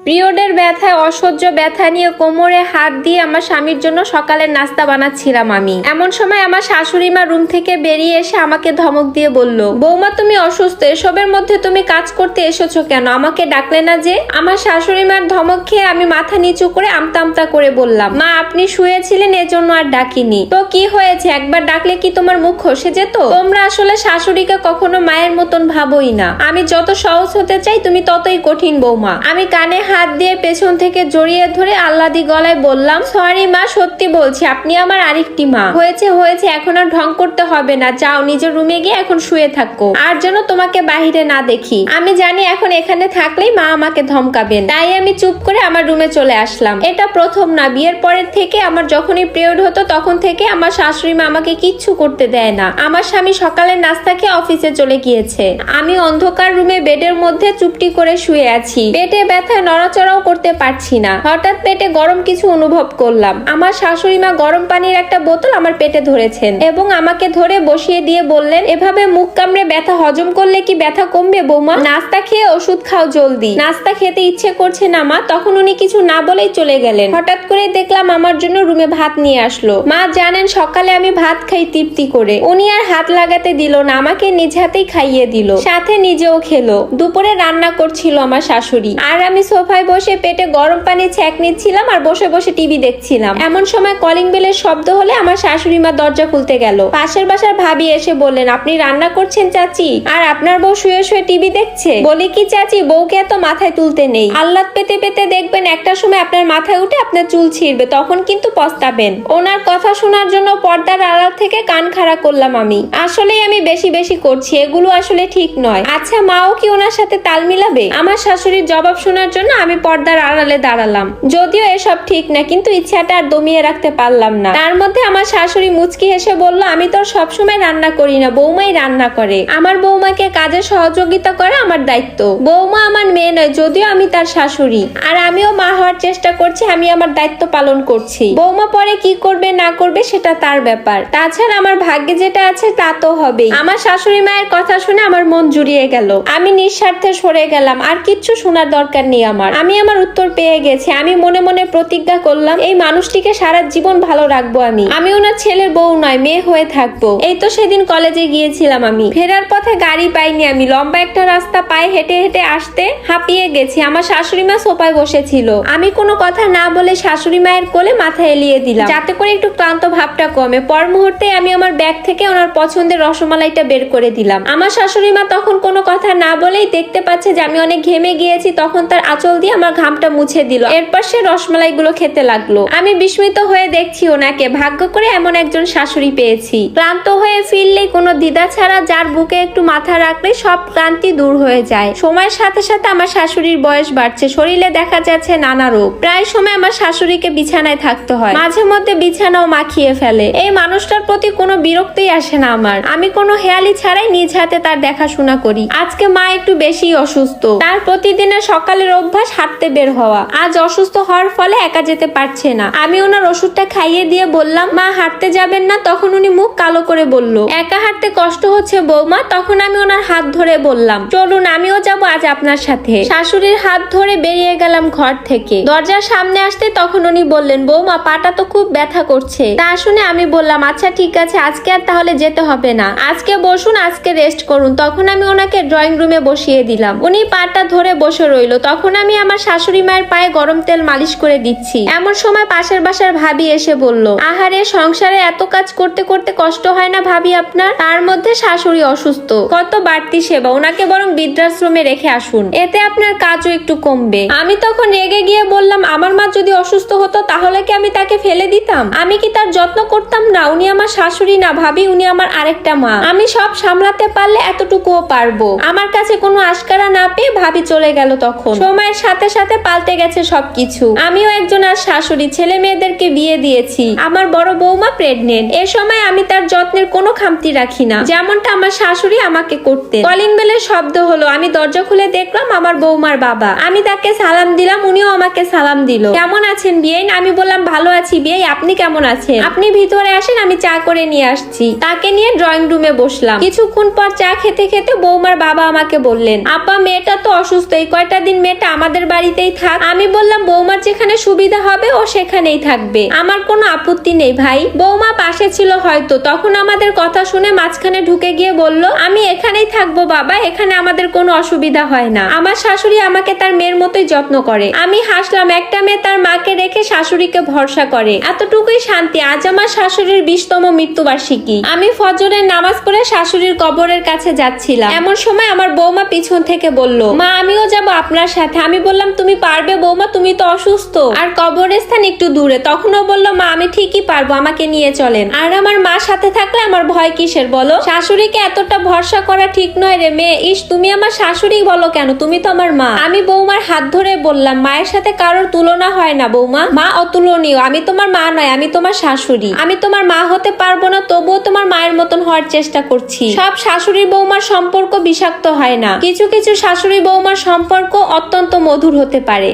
পিরিয়ডের ব্যথায় অসহ্য ব্যথা নিয়ে কোমরে হাত দিয়ে আমার স্বামীর জন্য সকালের নাস্তা বানাচ্ছিলাম আমি। এমন সময় আমার শাশুড়ি মা রুম থেকে বেরিয়ে এসে আমাকে ধমক দিয়ে বলল, বৌমা তুমি অসুস্থ, এসবের মধ্যে তুমি কাজ করতে এসেছো কেন? আমাকে ডাকলে না যে? আমার শাশুড়ি মার ধমক খেয়ে আমি মাথা নিচু করে আমতা আমতা করে বললাম, মা আপনি শুয়েছিলেন এজন্য আর ডাকিনি। তো কি হয়েছে, একবার ডাকলে কি তোমার মুখ খসে যেত? তোমরা আসলে শাশুড়িকে কখনো মায়ের মতন ভাবোই না। আমি যত সহজ হতে চাই তুমি ততই কঠিন বৌমা। আমি কানে হাত দিয়ে পেছন থেকে জড়িয়ে ধরে আহ্লাদি গলায় বললাম, সরি মা, সত্যি বলছি আপনি আমার আরেকটি মা। হয়েছে হয়েছে, এখন আর ঢং করতে হবে না, যাও নিজের রুমে গিয়ে এখন শুয়ে থাকো, আর যেন তোমাকে বাহিরে না দেখি। আমি জানি এখন এখানে থাকলেই মা আমাকে ধমকাবেন, তাই আমি চুপ করে আমার রুমে চলে আসলাম। এটা প্রথম না, বিয়ের পরের থেকে আমার যখনই পিরিয়ড হতো তখন থেকে আমার শাশুড়ি মা আমাকে কিচ্ছু করতে দেয় না। আমার স্বামী সকালের নাস্তা খেয়ে অফিসে চলে গিয়েছে। আমি অন্ধকার রুমে বেডের মধ্যে চুপটি করে শুয়ে আছি। পেটে ব্যথায় নড়াচড়াও করতে পারছি না। হঠাৎ পেটে গরম কিছু অনুভব করলাম। আমার শাশুড়ি মা গরম পানির একটা বোতল আমার পেটে ধরেছেন এবং আমাকে ধরে বসিয়ে দিয়ে বললেন, এভাবে মুখ কামড়ে ব্যথা হজম করলে কি ব্যথা কমবে বৌমা? নাস্তা খেয়ে ওষুধ খাও জলদি। নাস্তা খেতে ইচ্ছে করছে না মা। তখন উনি কিছু না বলেই চলে গেলেন। হঠাৎ করে দেখলাম আমার জন্য রুমে ভাত নিয়ে আসলো। মা জানেন সকালে আমি ভাত খাই তৃপ্তি করে। উনি আর হাত লাগাতে দিল না, আমাকে নিজ হাতেই খাইয়ে দিল, সাথে নিজেও খেলো। দুপুরে রান্না করছিল আমার শাশুড়ি, আর আমি সোফায় বসে পেটে গরম পানি ছ্যাঁক নিচ্ছিলাম আর বসে বসে টিভি দেখছিলাম। এমন সময় কলিং বেলের শব্দ হলে আমার শাশুড়ি মা দরজা খুলতে গেল। পাশের বাসার ভাবি এসে বললেন, আপনি রান্না করছেন চাচি, আর আপনার বউ শুয়ে শুয়ে টিভি দেখছে? বলি কি চাচি, বউকে এত মাথায় তুলতে নেই। আহ্লাদ পেতে পেতে দেখবেন একটা সময় আপনার মাথায় উঠে আপনার চুল ছিঁড়বে, তখন কিন্তু পস্তাবেন। ওনার কথা শোনার জন্য পর্দার আড়াল থেকে কান খাড়া করলাম আমি। আসলেই আমি বেশি বেশি করছি, এগুলো আসলে ঠিক নয়। আচ্ছা মাও কি ওনার সাথে তাল মিলাবে? আমার শাশুড়ির জবাব শোনার জন্য আমি পর্দার আড়ালে দাঁড়ালাম। যদিও এসব ঠিক না, কিন্তু ইচ্ছাটা আর দমিয়ে রাখতে পারলাম না। তার মধ্যে আমার শাশুড়ি মুচকি হেসে বলল, আমি তো সবসময় রান্না করি না, বৌমাই রান্না করে। আমার বৌমাকে কাজে সহযোগিতা করা আমার দায়িত্ব। বৌমা আমার মেয়ে নয়, যদিও আমি তার শাশুড়ি, আর আমিও মা হওয়ার চেষ্টা করছি। আমি আমার দায়িত্ব পালন করছি। বৌমা পরে কি করবে না করবে সেটা তার ব্যাপার। তাছাড়া আমার ভাগ্যে যেটা আছে তা তো হবেই। আমার শাশুড়ি মায়ের কথা শুনে আমার মন জুড়িয়ে গেল। আমি নিঃস্বার্থে সরে গেলাম, আর কিচ্ছু শোনার দরকার নেই আমার। আমি আমার উত্তর পেয়ে গেছি। আমি মনে মনে প্রতিজ্ঞা করলাম, এই মানুষটিকে সারা জীবন ভালো রাখবো। আমি ওনার ছেলের বউ নয়, মেয়ে হয়ে থাকবো। এই তো সেদিন কলেজে গিয়েছিলাম আমি। ফেরার পথে গাড়ি পাইনি আমি। লম্বা একটা রাস্তা পায়ে হেঁটে হেঁটে আসতে হাঁপিয়ে গেছি। আমার শাশুড়ি মা সোফায় বসেছিল। আমি কোনো কথা না বলে শাশুড়ি মায়ের কোলে মাথা এলিয়ে দিলাম, যাতে করে একটু ক্লান্ত ভাবটা কমে। পর মুহূর্তে আমি আমার ব্যাগ থেকে ওনার পছন্দের রসমালাইটা বের করে দিলাম। আমার শাশুড়ি মা তখন কোনো কথা না বলেই দেখতে পাচ্ছে যে আমি অনেক ঘেমে গিয়েছি, তখন তার আঁচল দিয়ে আমার ঘামটা মুছে দিল। এরপর সে রসমালাইগুলো খেতে লাগলো। আমি বিস্মিত হয়ে দেখছি ওনাকে। ভাগ্য করে এমন একজন শাশুড়ি পেয়েছি। ক্লান্ত হয়ে ফিরলেই কোনো দ্বিধা ছাড়া যার বুকে একটু মাথা রাখলে সব ক্লান্তি দূর হয়ে যায়। সময়ের সাথে সাথে আমার শাশুড়ির বয়স বাড়ছে, শরীরে দেখা যাচ্ছে নানা রোগ। প্রায় সময় আমার শাশুড়িকে বিছানায় থাকতে হয়, মাঝে মধ্যে বিছানাও মাখিয়ে ফেলে। এই মানুষটার প্রতি কোনো বিরক্তিই আসে না আমার। আমি কোনো হেয়ালি ছাড়াই নিজ হাতে তার দেখাশোনা করি। আজকে মা একটু বেশি অসুস্থ। তার প্রতিদিনের সকালের অভ্যাস হাঁটতে বের হওয়া। আজ অসুস্থ হওয়ার ফলে একা যেতে পারছে না। আমি ওনার ওষুধটা খাইয়ে দিয়ে বললাম, মা হাঁটতে যাবেন না? তখন উনি মুখ কালো করে বলল, একা হাঁটতে কষ্ট হচ্ছে বৌমা। তখন আমি ওনার হাত ধরে বললাম, চলুন আমিও যাব আজ আপনার সাথে। শাশুড়ির হাত ধরে বেরিয়ে গেলাম ঘর থেকে। দরজার সামনে আসতে তখন উনি বললেন, বৌমা পাটা তো খুব ব্যথা করছে। তা শুনে আমি বললাম, আচ্ছা ঠিক আছে, আজকে আর তাহলে যেতে হবে না, আজকে বসুন, আজকে রেস্ট করুন। তখন আমি ওনাকে ড্রয়িং রুমে বসিয়ে দিলাম। উনি পাটা ধরে বসে রইল। তখন আমি আমার শাশুড়ি মায়ের পায়ে গরম তেল মালিশ করে দিচ্ছি। এমন সময় পাশের বাসার ভাবি এসে বলল, আহারে সংসারে এত কাজ করতে করতে কষ্ট হয় না ভাবি আপনার? তার মধ্যে শাশুড়ি অসুস্থ, কত বাড়তি সেবা। ওনাকে বরং বৃদ্ধাশ্রমে রেখে আসুন, এতে আপনার কাজও একটু কমবে। আমি তখন রেগে গিয়ে বললাম, আমার মা যদি অসুস্থ হতো তাহলে কি আমি তাকে ফেলে দিতাম? আমি কি তার যত্ন করতাম না? উনি আমার শাশুড়ি না ভাবি, উনি আমার আরেকটা মা। আমি সব সামলাতে পারলে এতটুকুও পারবো। আমার কাছে কোনো আশকারা না পেয়ে ভাবি চলে গেল। তখন সময়ের সাথে সাথে পাল্টে গেছে সবকিছু। আমিও একজন আর শাশুড়ি, ছেলে মেয়েদেরকে বিয়ে দিয়েছি। আমার বড় বৌমা প্রেগনেন্ট। এ সময় আমি তার যত্নের কোনো খামতি রাখি না, যেমনটা আমার শাশুড়ি আমাকে করতেন। কলিং বেলের শব্দ হলো। আমি দরজা খুলে দেখলাম আমার বৌমার বাবা। আমি তাকে সালাম দিলাম, উনিও আমাকে সালাম দিল। কেমন আছেন বিয়াইন? আমি বললাম, ভালো আছি বিয়াই, আপনি কেমন আছেন? আপনি ভিতরে আসেন, আমি চা করে নিয়ে আসছি। তাকে নিয়ে ড্রয়িং রুমে বসলাম। কিছুক্ষণ পর চা খেতে খেতে বৌমার বাবা আমাকে বললেন, আপা মেয়েটা তো অসুস্থ, এই কয়টা দিন মেয়েটা আমাদের আমাদের বাড়িতেই থাক। আমি বললাম বৌমার যেখানে সুবিধা হবে ও সেখানেই থাকবে, আমার কোনো আপত্তি নেই ভাই। বৌমা পাশে ছিল হয়তো, তখন আমাদের কথা শুনে মাঝখানে ঢুকে গিয়ে বলল, আমি এখানেই থাকবো বাবা, এখানে আমাদের কোনো অসুবিধা হয় না। আমার শাশুড়ি আমাকে তার মেয়ের মতোই যত্ন করে। আমি হাসলাম, একটা মেয়ে তার মাকে রেখে শাশুড়িকে ভরসা করে, এতটুকুই শান্তি। আজ আমার শাশুড়ির 20তম মৃত্যুবার্ষিকী। আমি ফজরের নামাজ পড়ে শাশুড়ির কবরের কাছে যাচ্ছিলাম, এমন সময় আমার বৌমা পিছন থেকে বলল, মা আমিও যাব আপনার সাথে। আমি বললাম, তুমি পারবে বৌমা, তুমি তো অসুস্থ, আর কবরস্থান একটু দূরে। তখনও বলল, মা আমি ঠিকই পারবো, আমাকে নিয়ে চলেন। আর আমার মা সাথে থাকলে আমার ভয় কিসের বলো? শাশুড়িকে এতটা ভরসা করা ঠিক নয় রে মেয়ে। ইস, তুমি আমার শাশুড়ি বলো কেন, তুমি তো আমার মা। আমি বৌমার হাত ধরে বললাম, মায়ের সাথে কারোর তুলনা হয় না বৌমা, মা অতুলনীয়। আমি তোমার মা নয়, আমি তোমার শাশুড়ি। আমি তোমার মা হতে পারবো না, তবুও তোমার মায়ের মতন হওয়ার চেষ্টা করছি। সব শাশুড়ি বৌমার সম্পর্ক বিষাক্ত হয় না, কিছু কিছু শাশুড়ি বৌমার সম্পর্ক অত্যন্ত মধুর হতে পারে।